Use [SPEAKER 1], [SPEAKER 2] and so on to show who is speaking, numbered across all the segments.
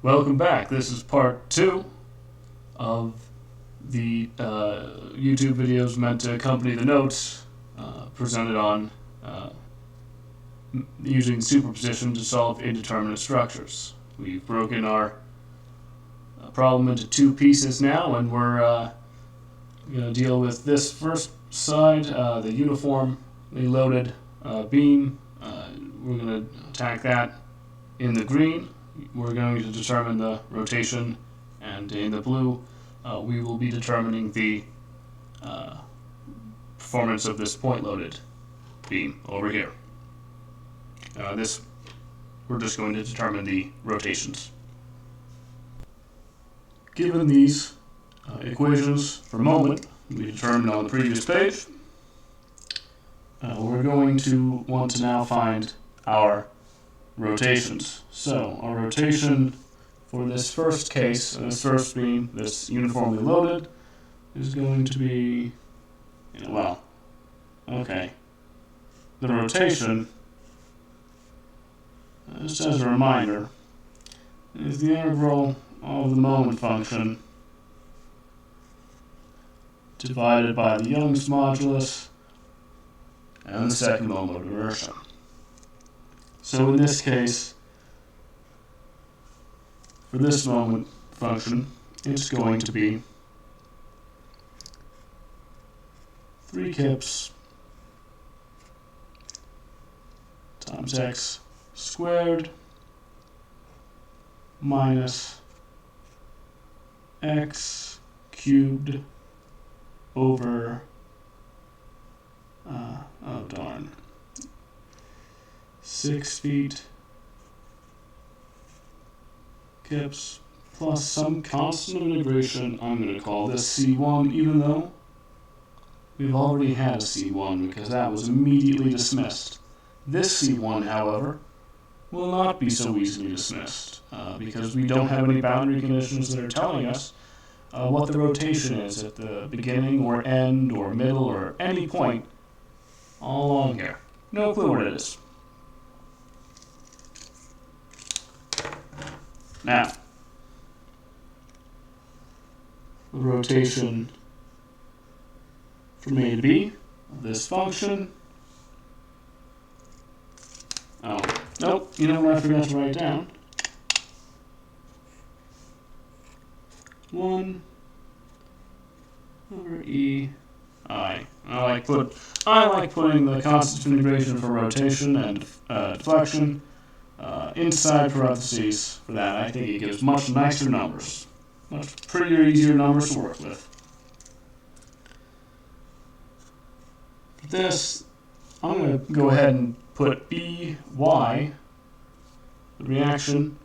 [SPEAKER 1] Welcome back. This is part 2 of the YouTube videos meant to accompany the notes presented on using superposition to solve indeterminate structures. We've broken our problem into 2 pieces now, and we're going to deal with this first side, the uniformly loaded beam. We're going to attack that in the green. We're going to determine the rotation, and in the blue we will be determining the performance of this point-loaded beam over here. We're just going to determine the rotations. Given these equations for moment we determined on the previous page, we're going to want to now find our rotations. So our rotation for this first case, this first beam, this uniformly loaded, is going to be, the rotation, just as a reminder, is the integral of the moment function divided by the Young's modulus and the second moment of inertia. So in this case, for this moment function, it's going to be 3 kips times x squared minus x cubed over 6 feet kips plus some constant of integration. I'm going to call this C1, even though we've already had a C1 because that was immediately dismissed. This C1, however, will not be so easily dismissed because we don't have any boundary conditions that are telling us what the rotation is at the beginning or end or middle or any point all along here. No clue what it is. Now, the rotation from A to B of this function. Oh, nope, you know what I forgot to write down? 1 over E I. I like putting the constant of integration for rotation and deflection inside parentheses for that. I think it gives much nicer numbers, much prettier, easier numbers to work with. For this, I'm going to go ahead and put By, the reaction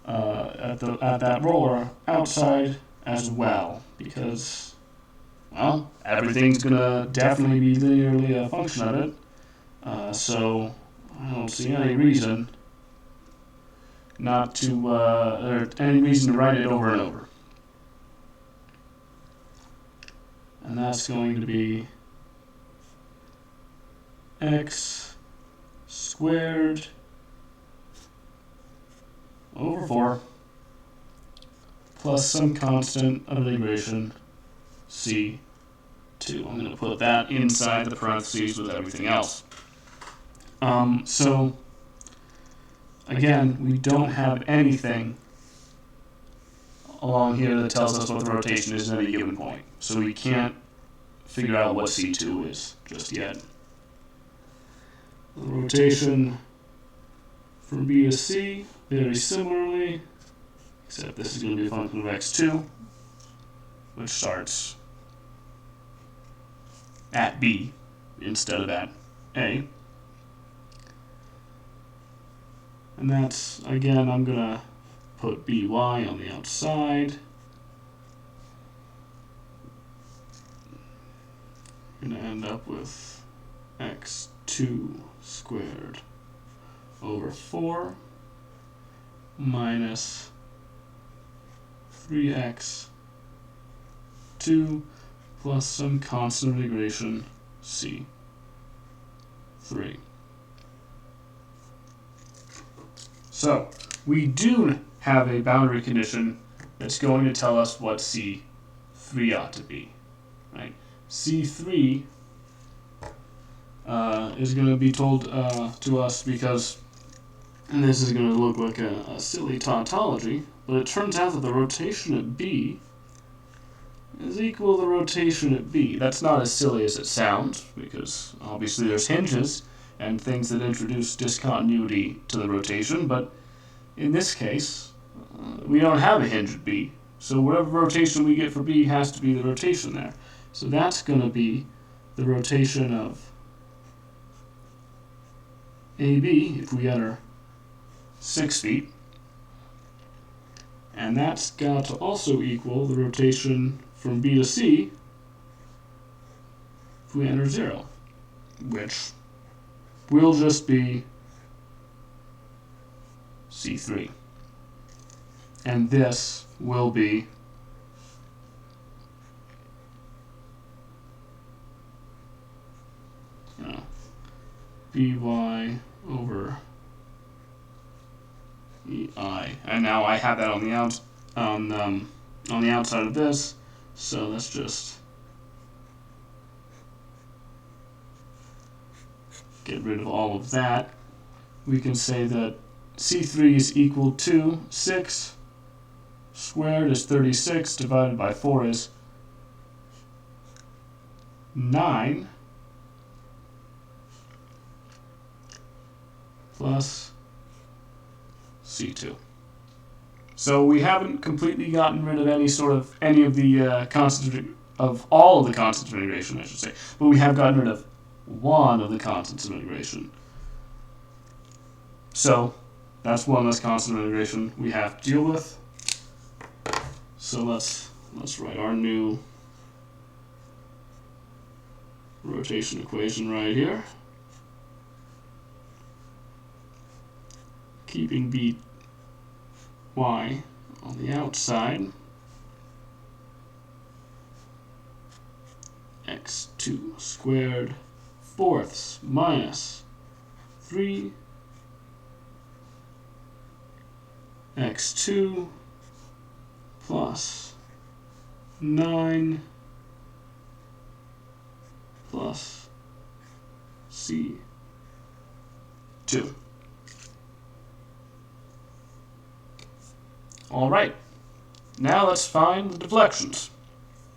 [SPEAKER 1] at that roller, outside as well, because, well, everything's going to definitely be linearly a function of it, so I don't see any reason not to, or any reason to write it over and over. And that's going to be x squared over 4 plus some constant of integration C2. I'm going to put that inside the parentheses with everything else. So again, we don't have anything along here that tells us what the rotation is at any given point. So we can't figure out what C2 is just yet. The rotation from B to C, very similarly, except this is going to be a function of x2, which starts at B instead of at A. And that's, again, I'm going to put By on the outside. I'm going to end up with x2 squared over 4 minus 3x2 plus some constant of integration C3. So we do have a boundary condition that's going to tell us what C3 ought to be, right? C3 is going to be told to us because, and this is going to look like a silly tautology, but it turns out that the rotation at B is equal to the rotation at B. That's not as silly as it sounds, because obviously there's hinges and things that introduce discontinuity to the rotation, but in this case, we don't have a hinge at B. So whatever rotation we get for B has to be the rotation there. So that's going to be the rotation of AB if we enter 6 feet. And that's got to also equal the rotation from B to C if we enter 0, which will just be C3. And this will be by over EI. And now I have that on the outside of this, so let's just get rid of all of that. We can say that C3 is equal to 6 squared is 36 divided by 4 is 9 plus C2. So we haven't completely gotten rid of any of the constants of all of the constants of integration, I should say, but we have gotten rid of one of the constants of integration. So that's one less constant of integration we have to deal with. So let's write our new rotation equation right here. Keeping By on the outside, x2 squared fourths minus 3 x2 plus 9 plus C2. All right, now let's find the deflections.